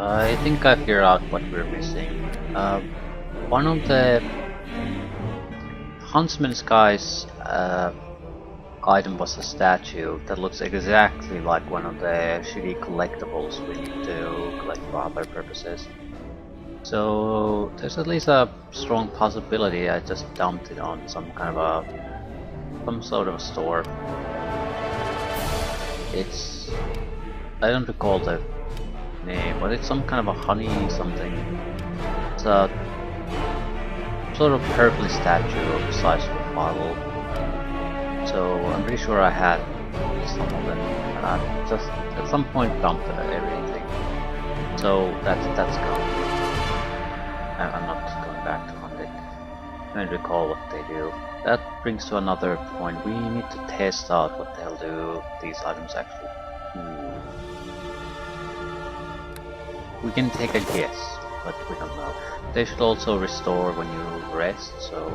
I think I figured out what we're missing. One of the Huntsman's guy's item was a statue that looks exactly like one of the shitty collectibles we need to collect for other purposes. So there's at least a strong possibility I just dumped it on some sort of a store. It's, I don't recall the name, but it's some kind of a honey something. It's a sort of purpley statue of the size of a bottle. So I'm pretty sure I had some of them, and I just at some point dumped everything. So that's gone. I'm not going back to hunt it. I don't recall what they do. That brings to another point. We need to test out what the hell do these items actually do. We can take a guess, but we don't know. They should also restore when you rest, so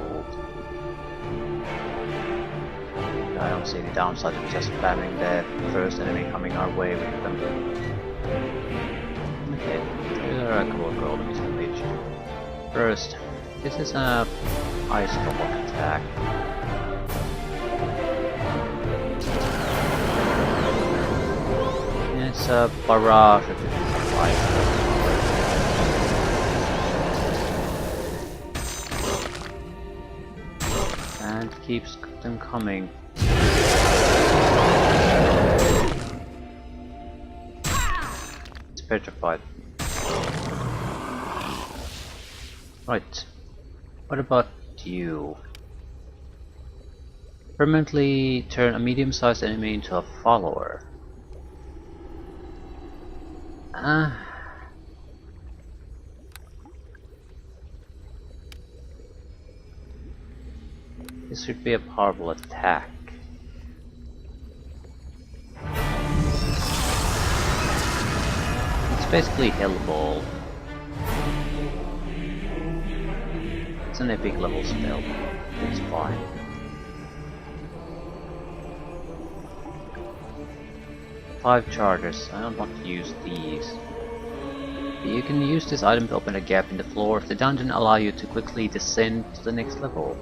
I don't see any downside of just spamming the first enemy coming our way with them. Okay, there are a couple of gold enemies on the beach. First, this is a ice block attack. It's a barrage of ice. And keeps them coming. It's petrified. Right. What about you? Permanently turn a medium-sized enemy into a follower. This should be a powerful attack. It's basically Hellball. It's an epic level spell. It's fine. Five charges. I don't want to use these. You can use this item to open a gap in the floor of the dungeon, allow you to quickly descend to the next level.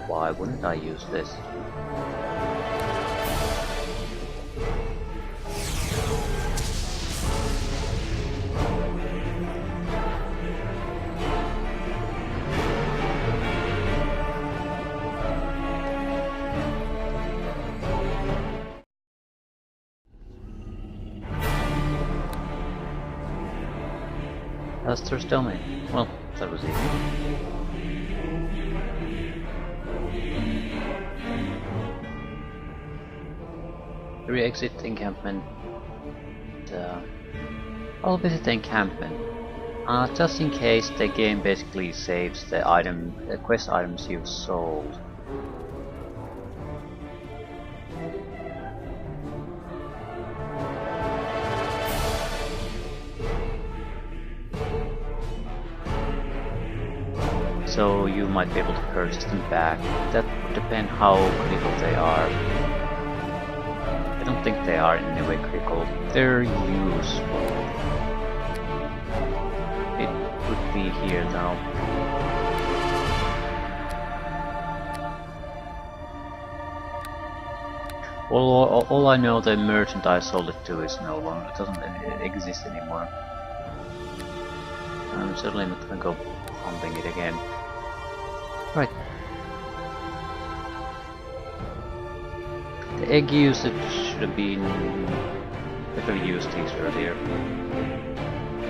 Why wouldn't I use this? Halaster still me. Well, that was easy. Re-exit encampment. I'll visit the encampment. Just in case the game basically saves the quest items you've sold. So you might be able to purchase them back. That would depend how critical they are. I don't think they are in any way critical. They're useful. It would be here now. All I know the merchant I sold it to is no longer, it doesn't exist anymore. I'm certainly not gonna go hunting it again. Right. The egg usage should have been... I could have used these earlier.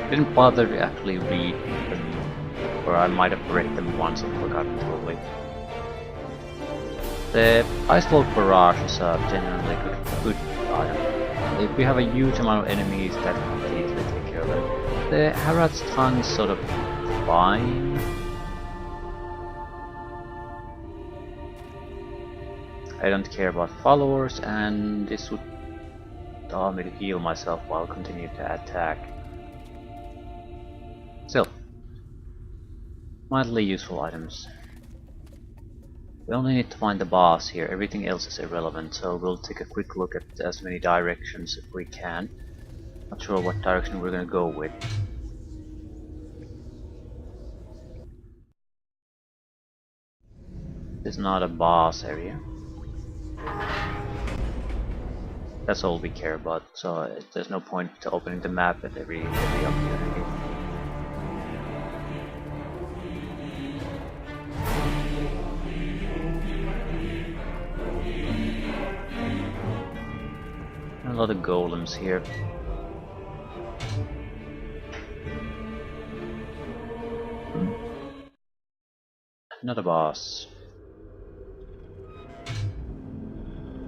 Didn't bother to actually read them, or I might have read them once and forgotten totally. The Ice Lord Barrage is a genuinely good item. If we have a huge amount of enemies, that can easily take care of it. The Harrod's Tongue is sort of fine. I don't care about followers, and this would allow me to heal myself while continuing to attack. Still, mildly useful items. We only need to find the boss here, everything else is irrelevant, so we'll take a quick look at as many directions if we can. Not sure what direction we're gonna go with. This is not a boss area. That's all we care about, so there's no point to opening the map at every opportunity. A lot of golems here. Not a boss.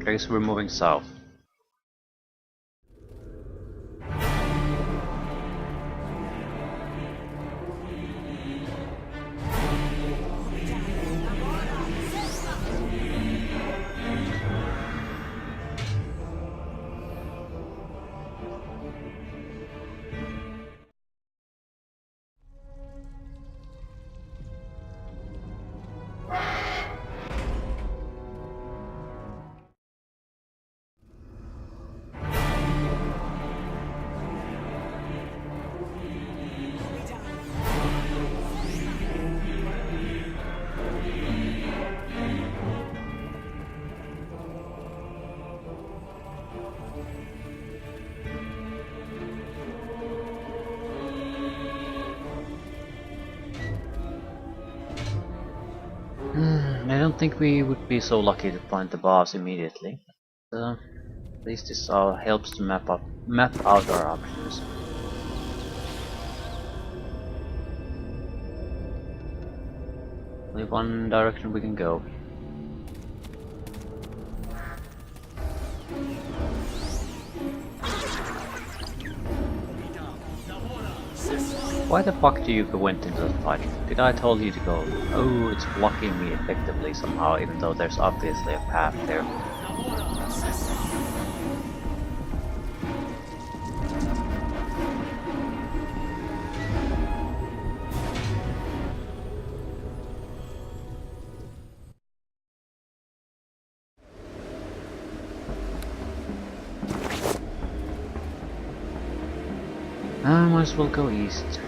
I guess we're moving south. I don't think we would be so lucky to find the boss immediately. At least this helps to map out our options. Only one direction we can go. Why the fuck do you go into the fight? Did I tell you to go? Oh, it's blocking me effectively somehow, even though there's obviously a path there. I might as well go east.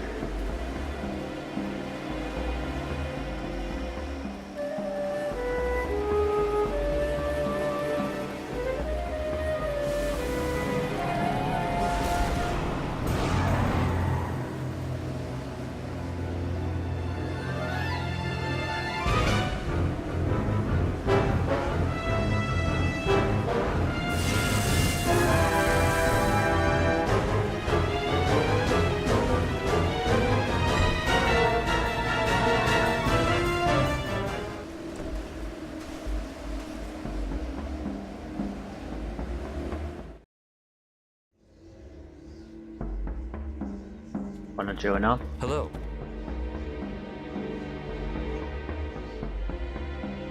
Wanna join up? Hello.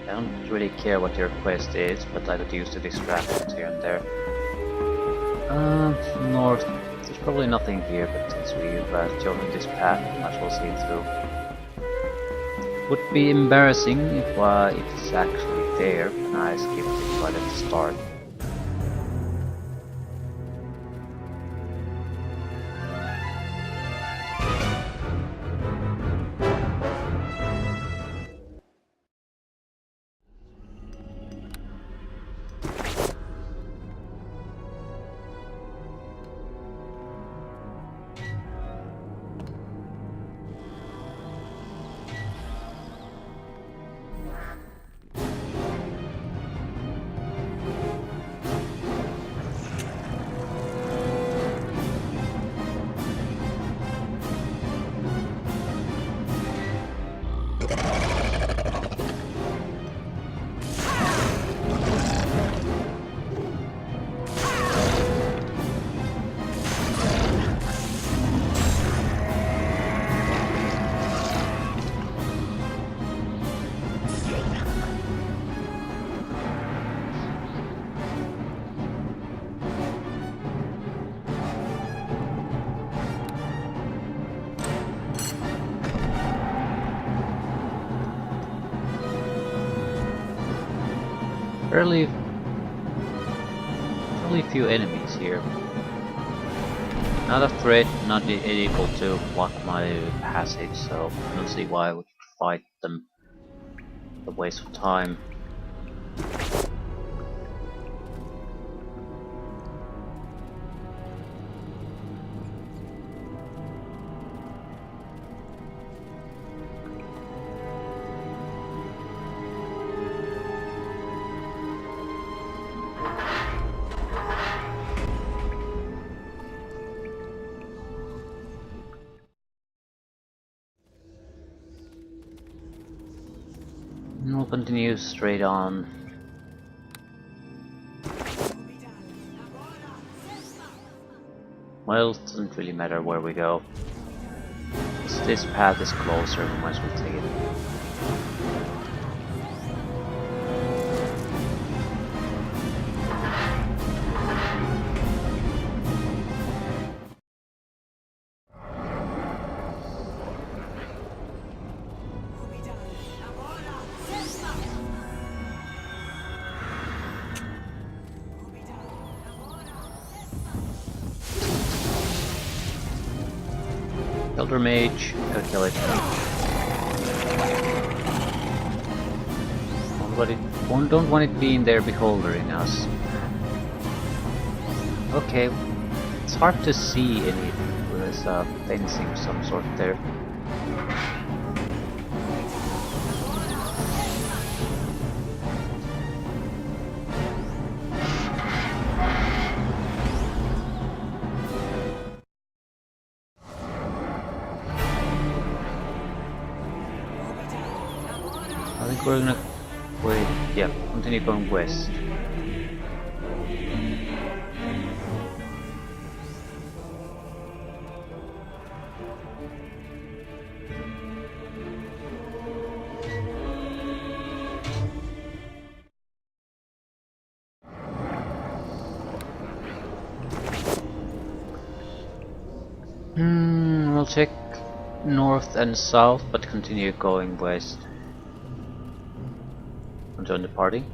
I don't really care what your quest is, but I could use the distractions here and there. North. There's probably nothing here, but since we've chosen this path, might as well see it through. Would be embarrassing if it's actually there and I skipped it right at the start. Fairly few enemies here. Not a threat, not able to block my passage, so I don't see why I would fight them. A waste of time. And we'll continue straight on. Well, it doesn't really matter where we go. This path is closer, we might as well take it. Elder Mage, gotta kill it. Don't want it being there beholdering us. Okay, it's hard to see any. There's fencing of some sort there. I think we're gonna wait. Yeah, continue going west. We'll check north and south, but continue going west. And join the party.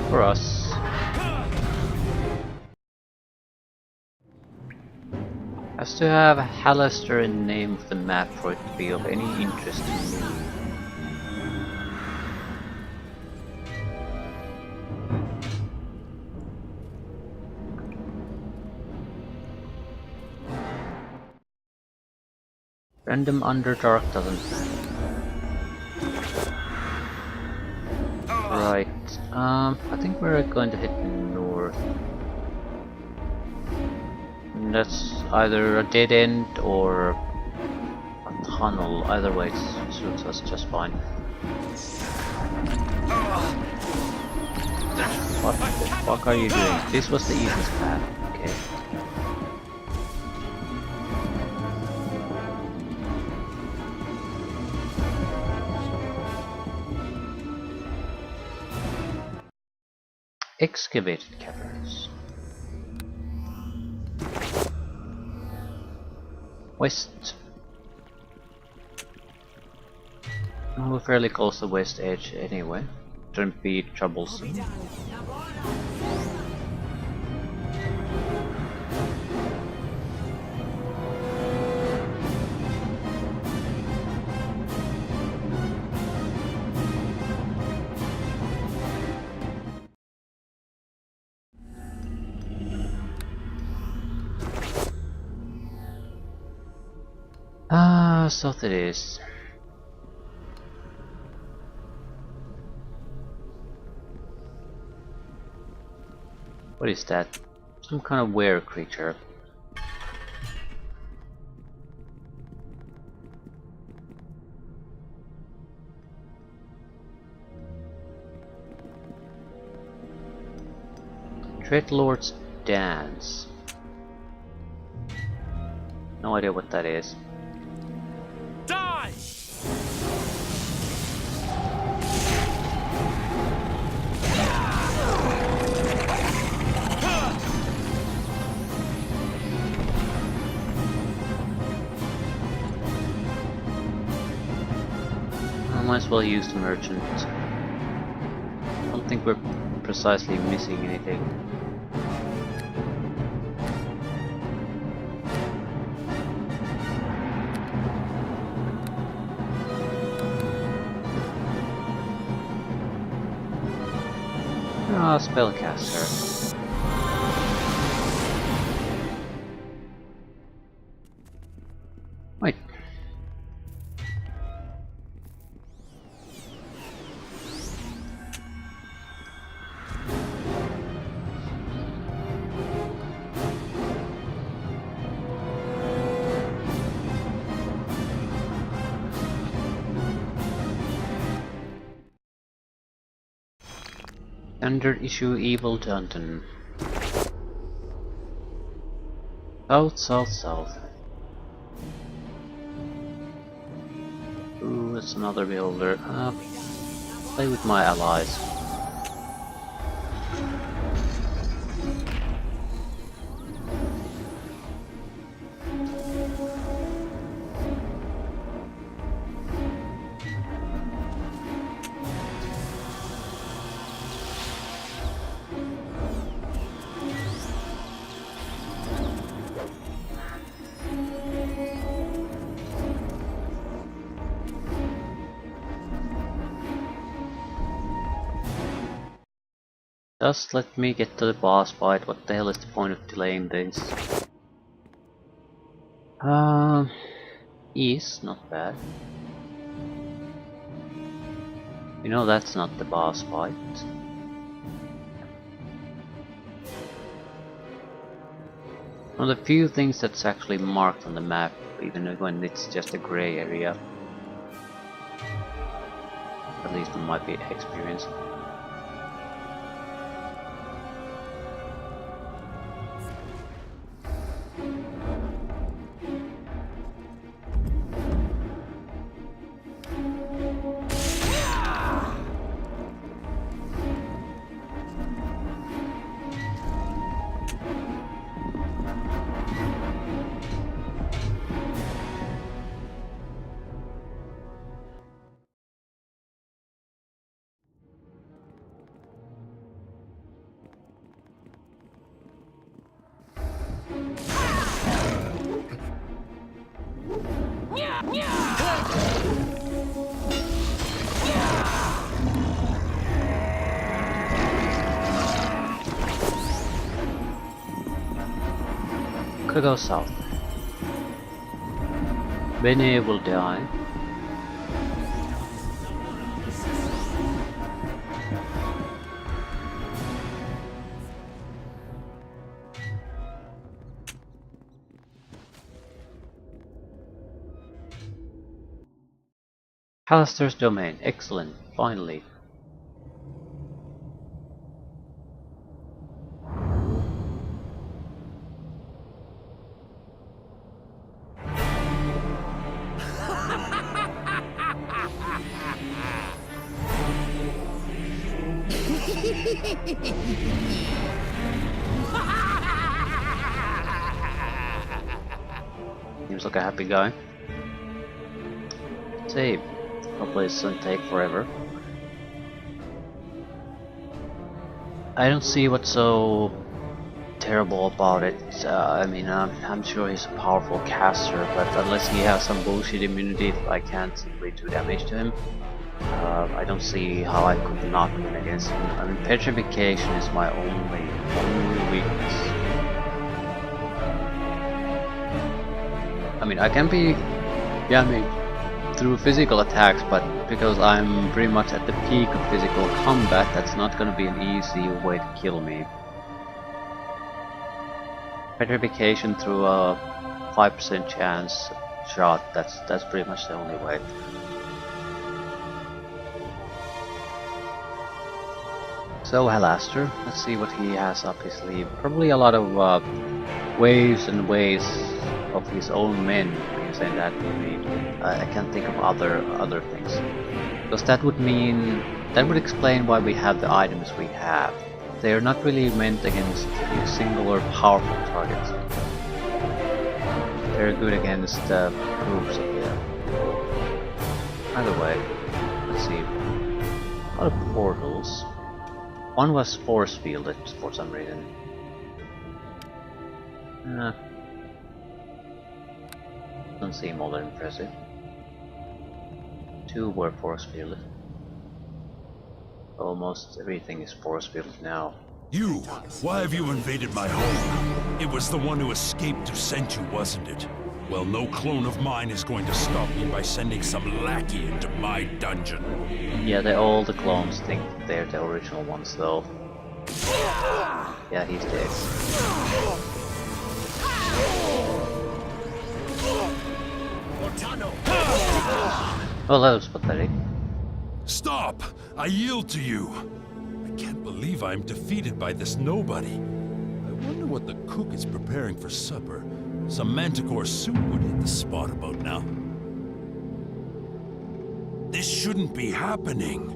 For us. Has to have Halaster in the name of the map for it to be of any interest to me. Random Underdark doesn't matter. Right, I think we're going to hit north. And that's either a dead end or a tunnel. Either way, it suits us just fine. What the fuck are you doing? This was the easiest path. Okay. Excavated caverns. West. We're fairly close to the west edge anyway. Shouldn't be troublesome. South it is. What is that? Some kind of weird creature. Dreadlord's Dance. No idea what that is. Die! I might as well use the merchant. I don't think we're precisely missing anything. Ah, spellcaster. Wait. Standard issue Evil Dungeon. South, south, south. Ooh, that's another builder. Play with my allies. Just let me get to the boss fight. What the hell is the point of delaying this? East, not bad. You know that's not the boss fight. One of the few things that's actually marked on the map, even when it's just a grey area. At least in my experience. Could go south. Bene will die. Halaster's domain. Excellent. Finally. Seems like a happy guy. Save. Hopefully it doesn't take forever. I don't see what's so terrible about it. I mean, I'm sure he's a powerful caster, but unless he has some bullshit immunity, I can't simply do damage to him. I don't see how I could not win against him. I mean, petrification is my only weakness. I mean, I can be damaged through physical attacks, but because I'm pretty much at the peak of physical combat, that's not gonna be an easy way to kill me. Petrification through a 5% chance shot, that's pretty much the only way. So Halaster, let's see what he has up his sleeve. Probably a lot of waves and ways of his own men, when you say that to me. I can't think of other things. Because that would explain why we have the items we have. They are not really meant against a single or powerful targets. They're good against groups of them. Either way, let's see. A lot of portals. One was force fielded for some reason. Doesn't seem all that impressive. Two were force fielded. Almost everything is force fielded now. You! Why have you invaded my home? It was the one who escaped who sent you, wasn't it? Well, no clone of mine is going to stop me by sending some lackey into my dungeon. Yeah, all the clones think they're the original ones, though. Yeah, he's dead. Well, that was pathetic. Stop! I yield to you! I can't believe I am defeated by this nobody. I wonder what the cook is preparing for supper. Some manticore soup would hit the spot about now. This shouldn't be happening.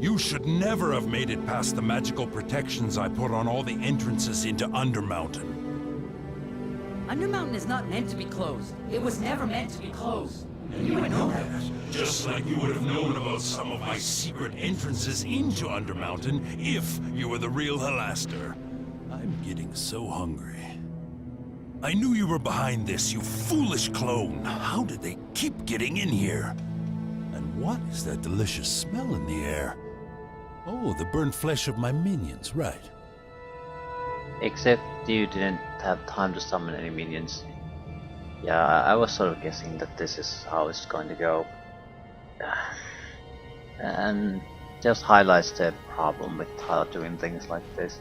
You should never have made it past the magical protections I put on all the entrances into Undermountain. Undermountain is not meant to be closed. It was never meant to be closed. You would know that. Just like you would have known about some of my secret entrances into Undermountain if you were the real Halaster. I'm getting so hungry. I knew you were behind this, you foolish clone. How did they keep getting in here? And what is that delicious smell in the air? Oh, the burnt flesh of my minions, right. Except you didn't have time to summon any minions. Yeah, I was sort of guessing that this is how it's going to go. And just highlights the problem with doing things like this.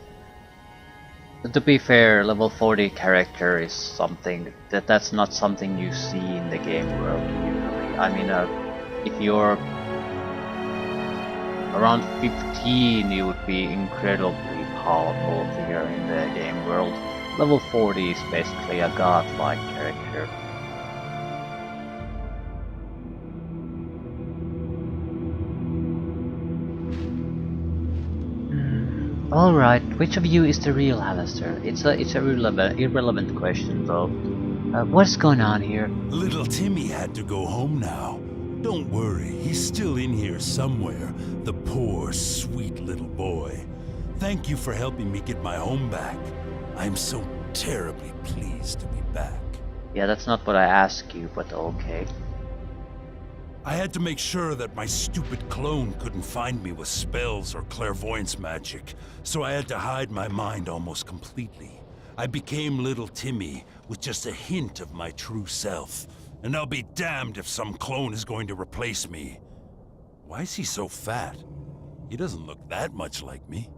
To be fair, level 40 character is something that's not something you see in the game world usually. I mean, if you're around 15, you would be incredibly powerful figure in the game world. Level 40 is basically a godlike character. Alright, which of you is the real Halaster? It's a irrelevant question though. What's going on here? Little Timmy had to go home now. Don't worry, he's still in here somewhere. The poor, sweet little boy. Thank you for helping me get my home back. I'm so terribly pleased to be back. Yeah, that's not what I asked you, but okay. I had to make sure that my stupid clone couldn't find me with spells or clairvoyance magic, so I had to hide my mind almost completely. I became little Timmy with just a hint of my true self, and I'll be damned if some clone is going to replace me. Why is he so fat? He doesn't look that much like me.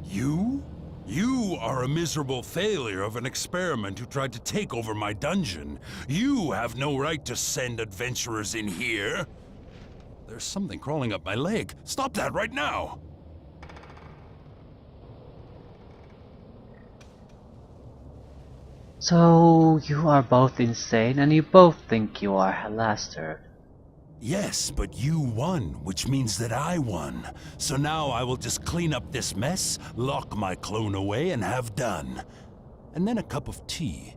You? You are a miserable failure of an experiment who tried to take over my dungeon. You have no right to send adventurers in here. There's something crawling up my leg. Stop that right now! So, you are both insane and you both think you are Halaster. Yes, but you won, which means that I won. So now I will just clean up this mess, lock my clone away, and have done. And then a cup of tea.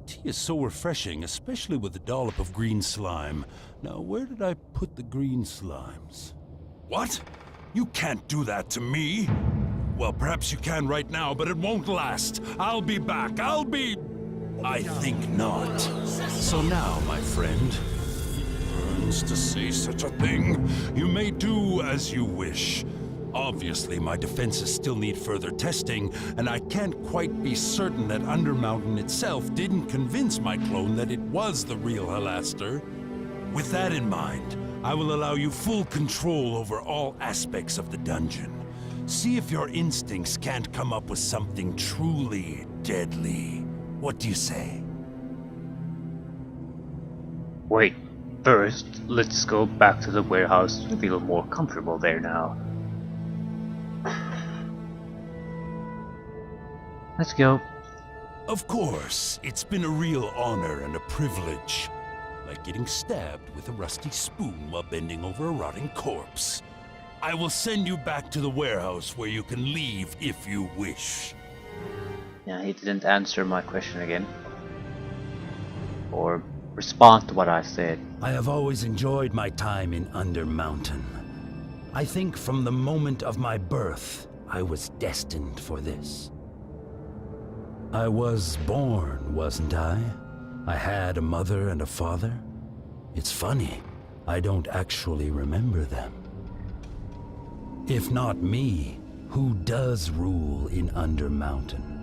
Tea is so refreshing, especially with a dollop of green slime. Now, where did I put the green slimes? What? You can't do that to me! Well, perhaps you can right now, but it won't last. I'll be back. I think not. So now, my friend, to say such a thing, you may do as you wish. Obviously, my defenses still need further testing, and I can't quite be certain that Undermountain itself didn't convince my clone that it was the real Halaster. With that in mind, I will allow you full control over all aspects of the dungeon. See if your instincts can't come up with something truly deadly. What do you say? Wait, first, let's go back to the warehouse to feel more comfortable there now. Let's go. Of course, it's been a real honor and a privilege. Like getting stabbed with a rusty spoon while bending over a rotting corpse. I will send you back to the warehouse where you can leave if you wish. Yeah, he didn't answer my question again. Or respond to what I said. I have always enjoyed my time in Undermountain. I think from the moment of my birth, I was destined for this. I was born, wasn't I? I had a mother and a father. It's funny, I don't actually remember them. If not me, who does rule in Undermountain?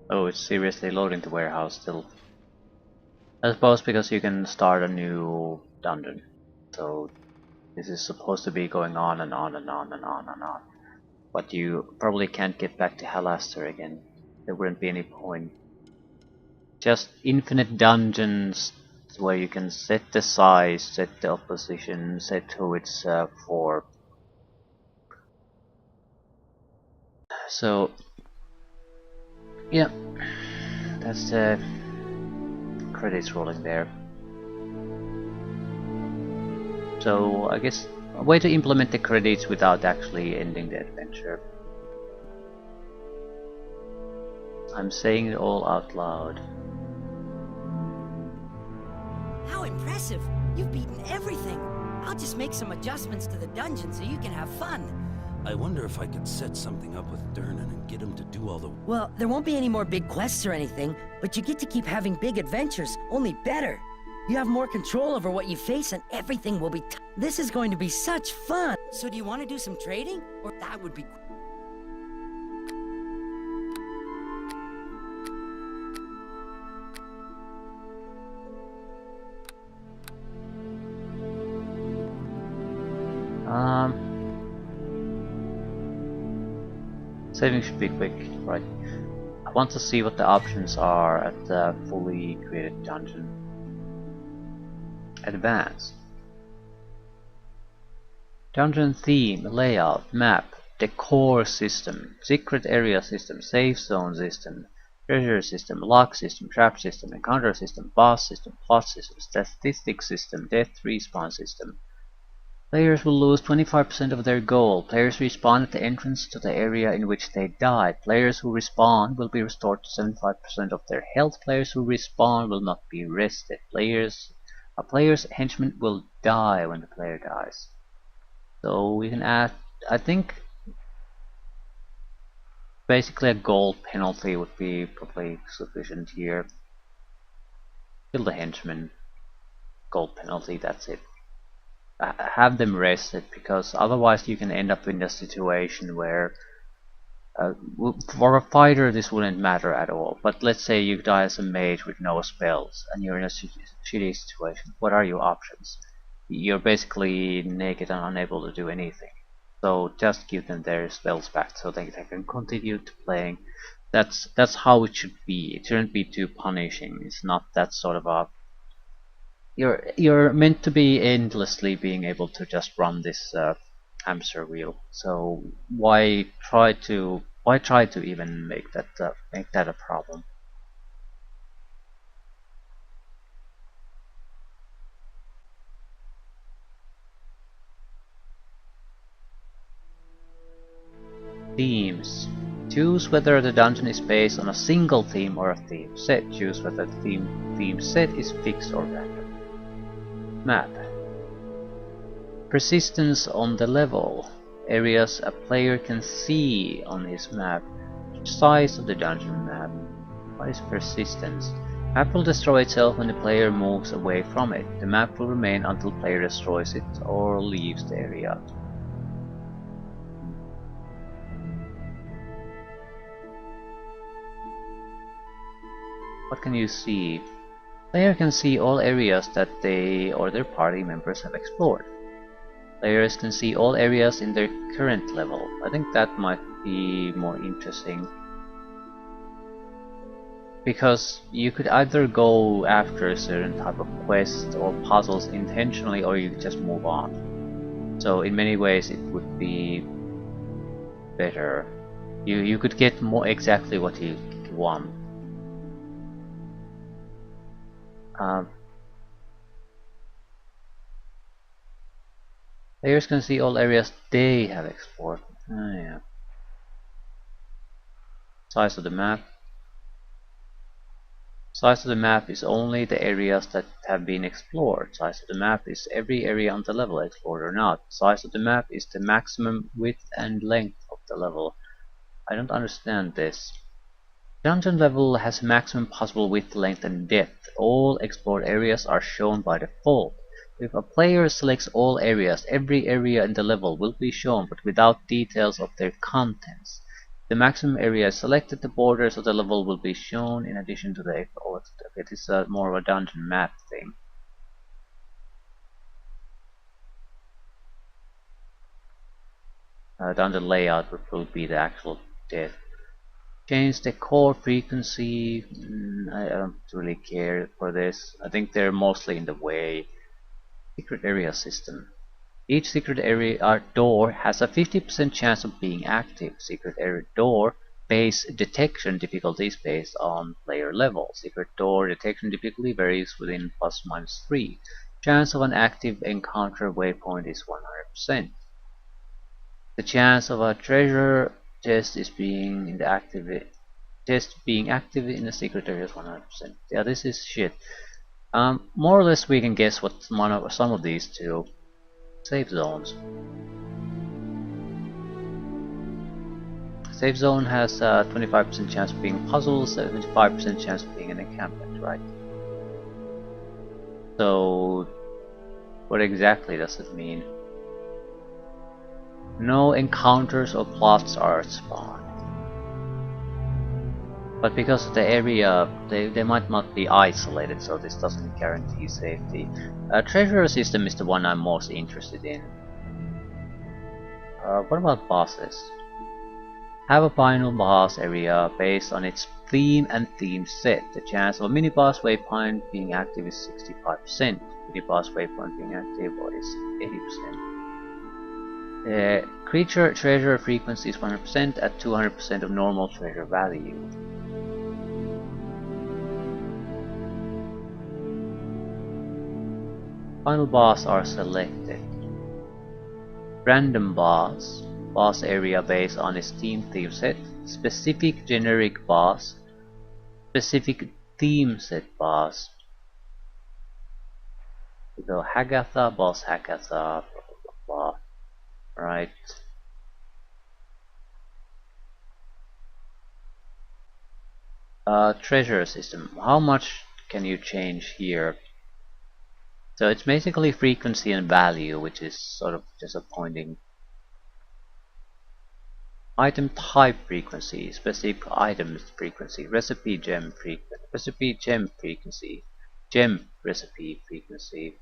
Oh, it's seriously loading the warehouse still. I suppose because you can start a new dungeon. So this is supposed to be going on and on and on and on and on. But you probably can't get back to Halaster again. There wouldn't be any point. Just infinite dungeons where you can set the size, set the opposition, set who it's for. So yeah, that's the credits rolling there. So I guess a way to implement the credits without actually ending the adventure. I'm saying it all out loud. How impressive! You've beaten everything. I'll just make some adjustments to the dungeon so you can have fun. I wonder if I could set something up with Durnan and get him to do all the... Well, there won't be any more big quests or anything, but you get to keep having big adventures, only better. You have more control over what you face and everything will be This is going to be such fun! So do you want to do some trading? Or that would be... Saving should be quick, right? I want to see what the options are at the fully created dungeon. Advanced. Dungeon theme, layout, map, decor system, secret area system, safe zone system, treasure system, lock system, trap system, encounter system, boss system, plot system, statistics system, death respawn system. Players will lose 25% of their gold. Players respawn at the entrance to the area in which they died. Players who respawn will be restored to 75% of their health. Players who respawn will not be rested. A player's henchman will die when the player dies. So we can add, I think, basically a gold penalty would be probably sufficient here. Kill the henchman, gold penalty, that's it. Have them rested, because otherwise you can end up in a situation where for a fighter this wouldn't matter at all, but let's say you die as a mage with no spells and you're in a shitty situation. What are your options? You're basically naked and unable to do anything, so just give them their spells back so they can continue to playing. That's how it should be. It shouldn't be too punishing. It's not that sort of a... You're meant to be endlessly being able to just run this hamster wheel. So why try to even make that a problem? Themes. Choose whether the dungeon is based on a single theme or a theme set. Choose whether the theme set is fixed or random. Map. Persistence on the level. Areas a player can see on his map. Size of the dungeon map. What is persistence? Map will destroy itself when the player moves away from it. The map will remain until player destroys it or leaves the area. What can you see? Player can see all areas that they or their party members have explored. Players can see all areas in their current level. I think that might be more interesting. Because you could either go after a certain type of quest or puzzles intentionally, or you could just move on. So in many ways it would be better. You could get more exactly what you want. Um, Players can see all areas they have explored. Oh, yeah. Size of the map. Size of the map is only the areas that have been explored. Size of the map is every area on the level, explored or not. Size of the map is the maximum width and length of the level. I don't understand this. Dungeon level has maximum possible width, length and depth. All explored areas are shown by default. If a player selects all areas, every area in the level will be shown, but without details of their contents. If the maximum area is selected, the borders of the level will be shown in addition to the... Oh, it is more of a dungeon map thing. Dungeon layout will be the actual depth. Change the core frequency. I don't really care for this. I think they're mostly in the way. Secret area system. Each secret area door has a 50% chance of being active. Secret area door base detection difficulty is based on player level. Secret door detection typically varies within ±3. Chance of an active encounter waypoint is 100%. The chance of a treasure chest is being in the active in the secret area is 100%. Yeah, this is shit. More or less we can guess what some of these do. Safe zones. Safe zone has a 25% chance of being puzzles, 75% chance of being an encampment, right? So, what exactly does it mean? No encounters or plots are spawned. But because of the area, they might not be isolated, so this doesn't guarantee safety. Treasure system is the one I'm most interested in. What about bosses? Have a final boss area based on its theme and theme set. The chance of a mini-boss waypoint being active is 65%. Mini-boss waypoint being active is 80%. The creature treasure frequency is 100% at 200% of normal treasure value. Final boss are selected. Random boss. Boss area based on its theme set. Specific generic boss. Specific theme set boss. So Hagatha, boss Hagatha, blah blah blah. Right. Treasure system. How much can you change here? So it's basically frequency and value, which is sort of disappointing. Item type frequency, specific items frequency, recipe gem frequency, gem recipe frequency.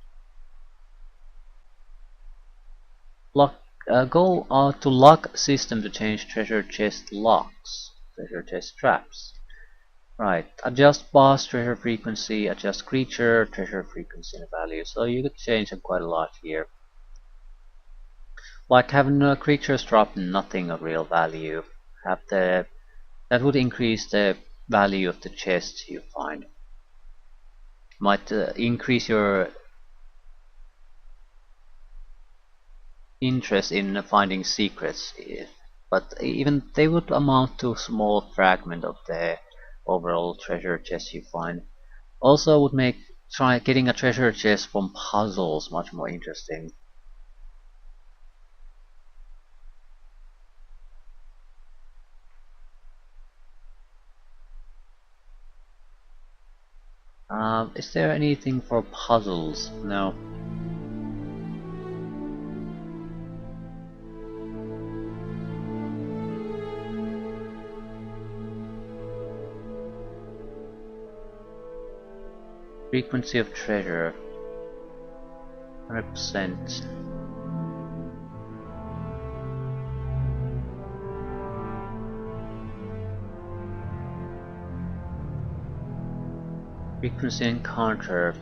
Go to lock system to change treasure chest locks, treasure chest traps. Right, adjust boss treasure frequency, adjust creature treasure frequency and value. So you could change them quite a lot here. Like having creatures drop nothing of real value. That would increase the value of the chest you find. Might increase your interest in finding secrets, but even they would amount to a small fragment of the overall treasure chest you find. Also would make getting a treasure chest from puzzles much more interesting. Is there anything for puzzles? No. Frequency of treasure 100%. Frequency encounter,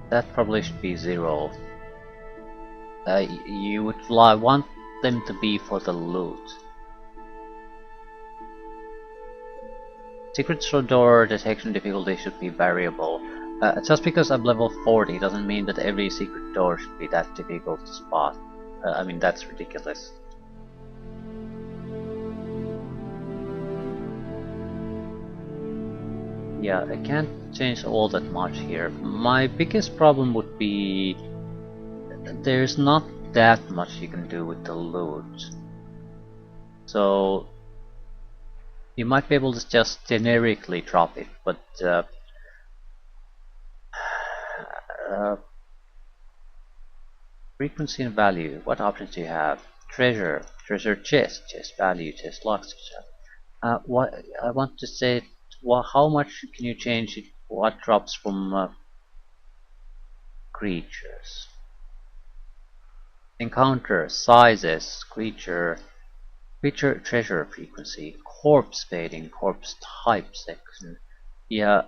that probably should be 0. You would want them to be for the loot. Secret door detection difficulty should be variable. Just because I'm level 40 doesn't mean that every secret door should be that difficult to spot. I mean, that's ridiculous. Yeah, I can't change all that much here. My biggest problem would be there's not that much you can do with the loot. So you might be able to just generically drop it, but frequency and value, what options do you have? Treasure, treasure chest, chest value, chest locks. What I want to say, how much can you change it? What drops from creatures? Encounter, sizes, creature treasure frequency, corpse fading, corpse type section. Yeah,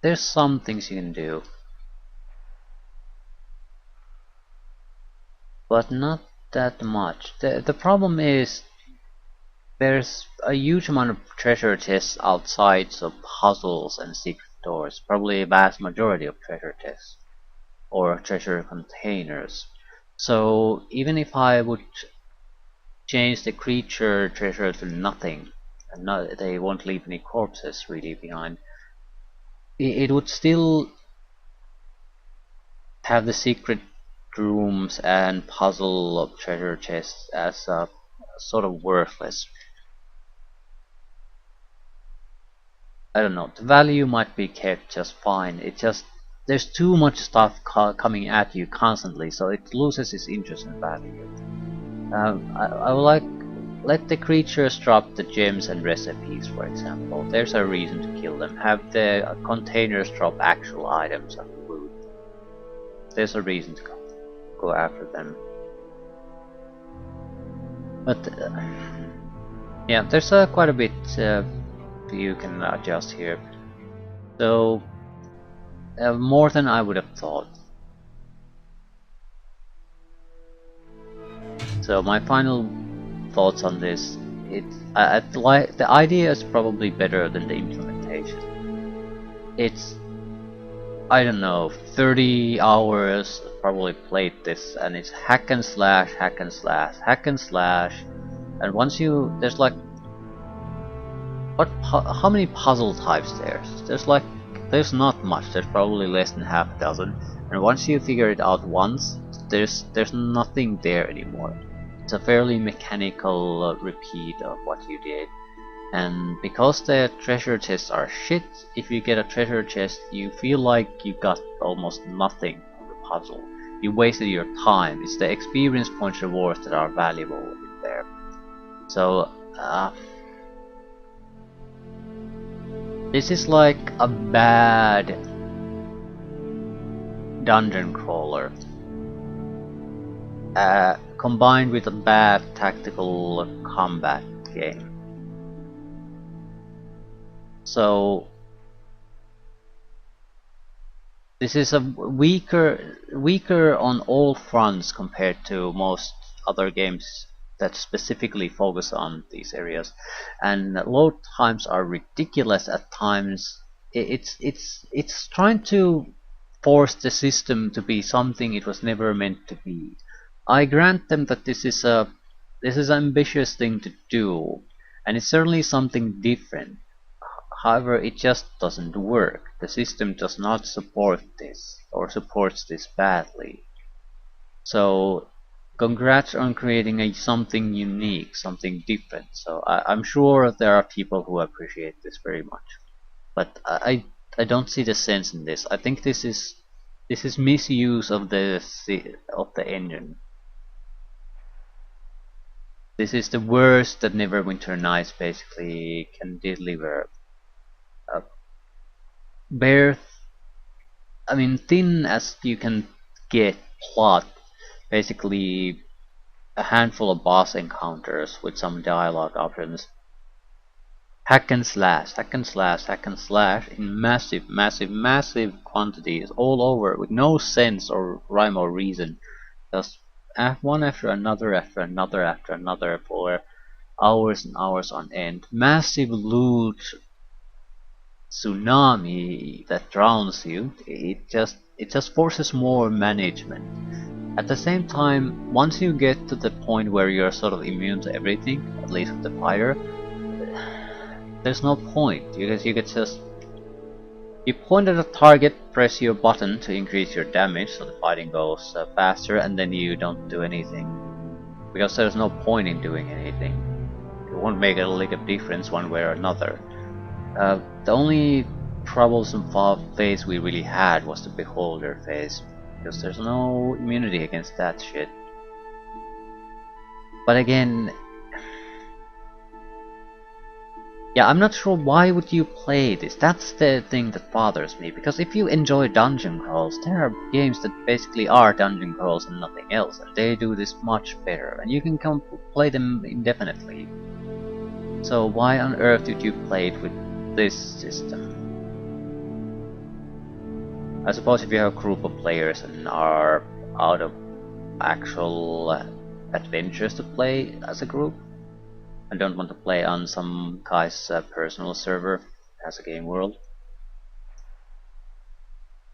there's some things you can do, but not that much. The problem is there's a huge amount of treasure chests outside, so puzzles and secret doors, probably a vast majority of treasure chests or treasure containers. So even if I would change the creature treasure to nothing, and they won't leave any corpses really behind, it would still have the secret rooms and puzzle of treasure chests as sort of worthless. I don't know, the value might be kept just fine. It just, there's too much stuff coming at you constantly, so it loses its interest and value. I would let the creatures drop the gems and recipes, for example. There's a reason to kill them. Have the containers drop actual items and food. There's a reason to go after them. But yeah, there's quite a bit you can adjust here. So more than I would have thought. So my final thoughts on this, the idea is probably better than the implementation. It's, I don't know, 30 hours probably played this, and it's hack and slash, hack and slash, hack and slash, and once you, there's like, how many puzzle types there's not much. There's probably less than half a dozen, and once you figure it out once, there's nothing there anymore. It's a fairly mechanical repeat of what you did, and because the treasure chests are shit, if you get a treasure chest you feel like you got almost nothing from the puzzle. You wasted your time. It's the experience points rewards that are valuable in there. So this is like a bad dungeon crawler combined with a bad tactical combat game. So this is a weaker on all fronts compared to most other games that specifically focus on these areas, and load times are ridiculous at times. It's trying to force the system to be something it was never meant to be. I grant them that this is an ambitious thing to do, and it's certainly something different. However, it just doesn't work. The system does not support this, or supports this badly. So congrats on creating something unique, something different. So I'm sure there are people who appreciate this very much, but I don't see the sense in this. I think this is misuse of the engine. This is the worst that Neverwinter Nights basically can deliver. Uh, bare, I mean, thin as you can get plot, basically a handful of boss encounters with some dialogue options. Hack and slash, hack and slash, hack and slash in massive, massive, massive quantities all over with no sense or rhyme or reason. Just one after another, after another, after another for hours and hours on end. Massive loot tsunami that drowns you. It just forces more management. At the same time, once you get to the point where you're sort of immune to everything, at least with the fire, there's no point. You could just you point at a target, press your button to increase your damage so the fighting goes faster, and then you don't do anything because there's no point in doing anything. It won't make a lick of difference one way or another. The only troublesome phase we really had was the beholder phase, because there's no immunity against that shit. But again, yeah, I'm not sure why would you play this. That's the thing that bothers me, because if you enjoy dungeon crawls, there are games that basically are dungeon crawls and nothing else, and they do this much better, and you can come play them indefinitely. So why on earth did you play it with this system? I suppose if you have a group of players and are out of actual adventures to play as a group, and don't want to play on some guy's personal server as a game world,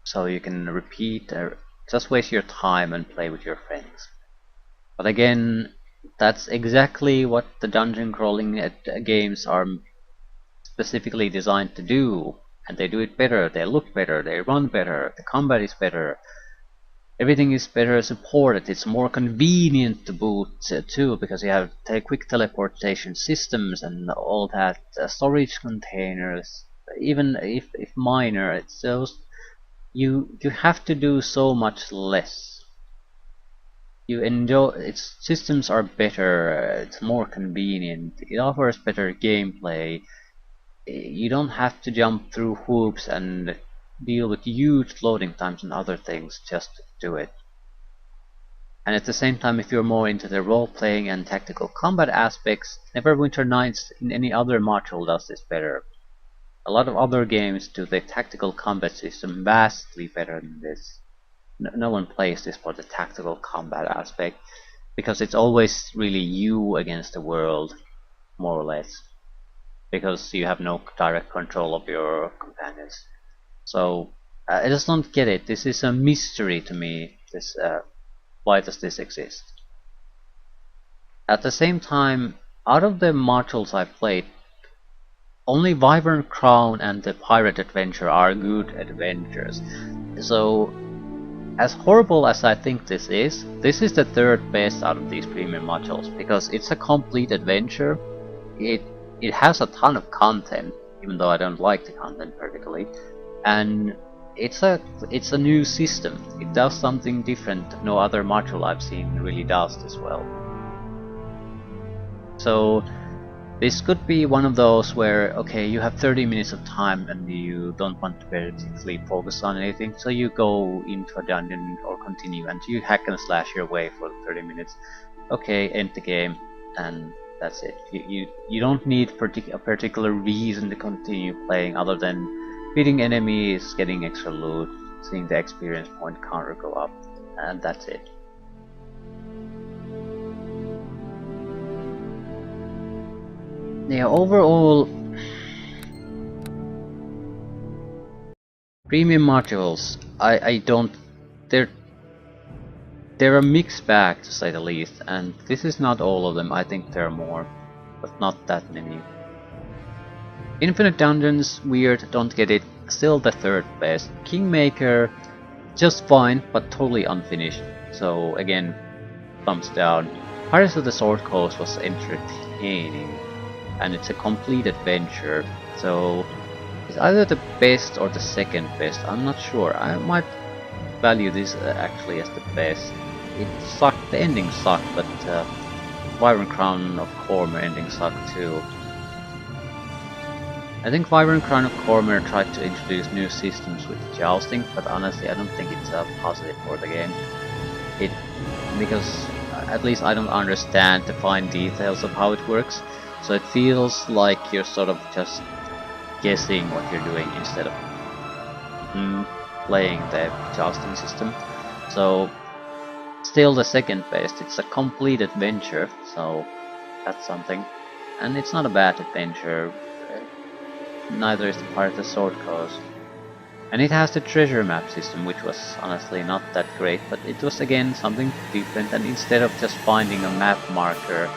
so you can repeat, just waste your time and play with your friends. But again, that's exactly what the dungeon crawling games are specifically designed to do, and they do it better, they look better, they run better, the combat is better, everything is better supported, it's more convenient to boot too, because you have quick teleportation systems and all that, storage containers, even if minor, it's just you have to do so much less. You enjoy its systems are better, it's more convenient, it offers better gameplay. You don't have to jump through hoops and deal with huge loading times and other things just to do it. And at the same time, if you're more into the role-playing and tactical combat aspects, Neverwinter Nights in any other module does this better. A lot of other games do the tactical combat system vastly better than this. No one plays this for the tactical combat aspect, because it's always really you against the world, more or less, because you have no direct control of your companions. So I just don't get it. This is a mystery to me. This why does this exist? At the same time, out of the modules I've played, only Wyvern Crown and the Pirate Adventure are good adventures. So, as horrible as I think this is the third best out of these premium modules, because it's a complete adventure. It has a ton of content, even though I don't like the content particularly, and it's a new system. It does something different no other module I've seen really does this well. So this could be one of those where, okay, you have 30 minutes of time and you don't want to particularly focus on anything, so you go into a dungeon or continue and you hack and slash your way for 30 minutes. Okay, end the game, and that's it. You don't need a particular reason to continue playing other than beating enemies, getting extra loot, seeing the experience point counter go up, and that's it. Yeah, overall, premium modules, I don't, they're a mixed bag to say the least, and this is not all of them. I think there are more, but not that many. Infinite Dungeons, weird, don't get it, still the third best. Kingmaker, just fine, but totally unfinished, so again, thumbs down. Pirates of the Sword Coast was entertaining, and it's a complete adventure, so it's either the best or the second best, I'm not sure. I might value this actually as the best. It sucked, the ending sucked, but Wyvern Crown of Cormyr ending sucked too. I think Wyvern Crown of Cormyr tried to introduce new systems with jousting, but honestly I don't think it's a positive for the game. Because at least I don't understand the fine details of how it works, so it feels like you're sort of just guessing what you're doing instead of playing the jousting system. So still the second best, it's a complete adventure, so that's something. And it's not a bad adventure, neither is the part of the Sword Coast. And it has the treasure map system, which was honestly not that great, but it was again something different, and instead of just finding a map marker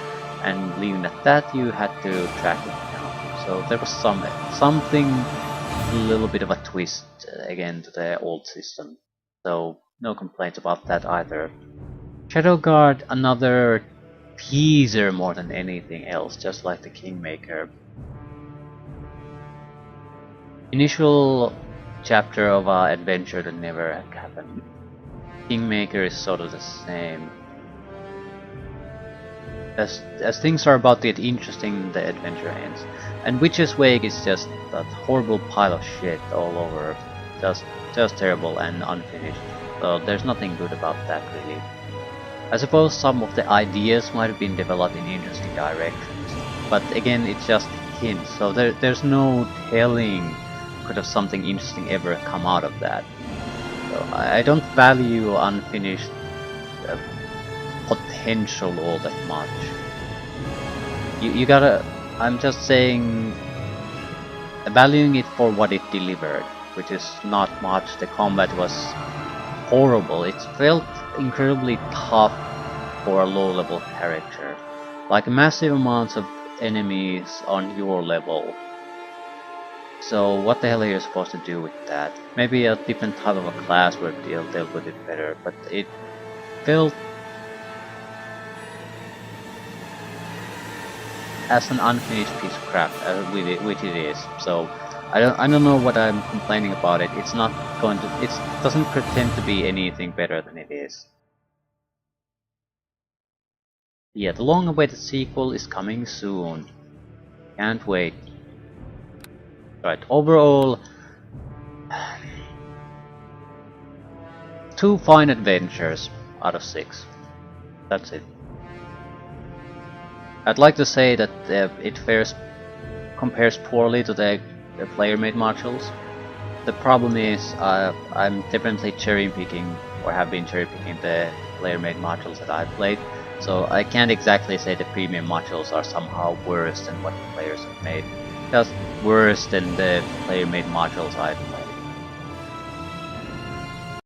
and leaving it at that, you had to track it down. So there was something, a little bit of a twist again to the old system. So no complaints about that either. Shadow Guard, another teaser more than anything else, just like the Kingmaker. Initial chapter of our adventure that never happened. Kingmaker is sort of the same. As things are about to get interesting, the adventure ends. And Witch's Wake is just that horrible pile of shit all over. Just terrible and unfinished. So there's nothing good about that really. I suppose some of the ideas might have been developed in interesting directions, but again it's just hints, so there's no telling could have something interesting ever come out of that. So I don't value unfinished potential all that much. You gotta, I'm just saying, valuing it for what it delivered, which is not much. The combat was horrible. It felt incredibly tough for a low level character. Like massive amounts of enemies on your level. So what the hell are you supposed to do with that? Maybe a different type of a class would deal with it better, but it felt as an unfinished piece of crap, which it is. So I don't know what I'm complaining about it. It's not going to. It doesn't pretend to be anything better than it is. Yeah, the long-awaited sequel is coming soon. Can't wait. Right, overall, 2 fine adventures out of 6. That's it. I'd like to say that it compares poorly to the player-made modules. The problem is I'm definitely cherry-picking, or have been cherry-picking the player-made modules that I've played, so I can't exactly say the premium modules are somehow worse than what the players have made. Just worse than the player-made modules I've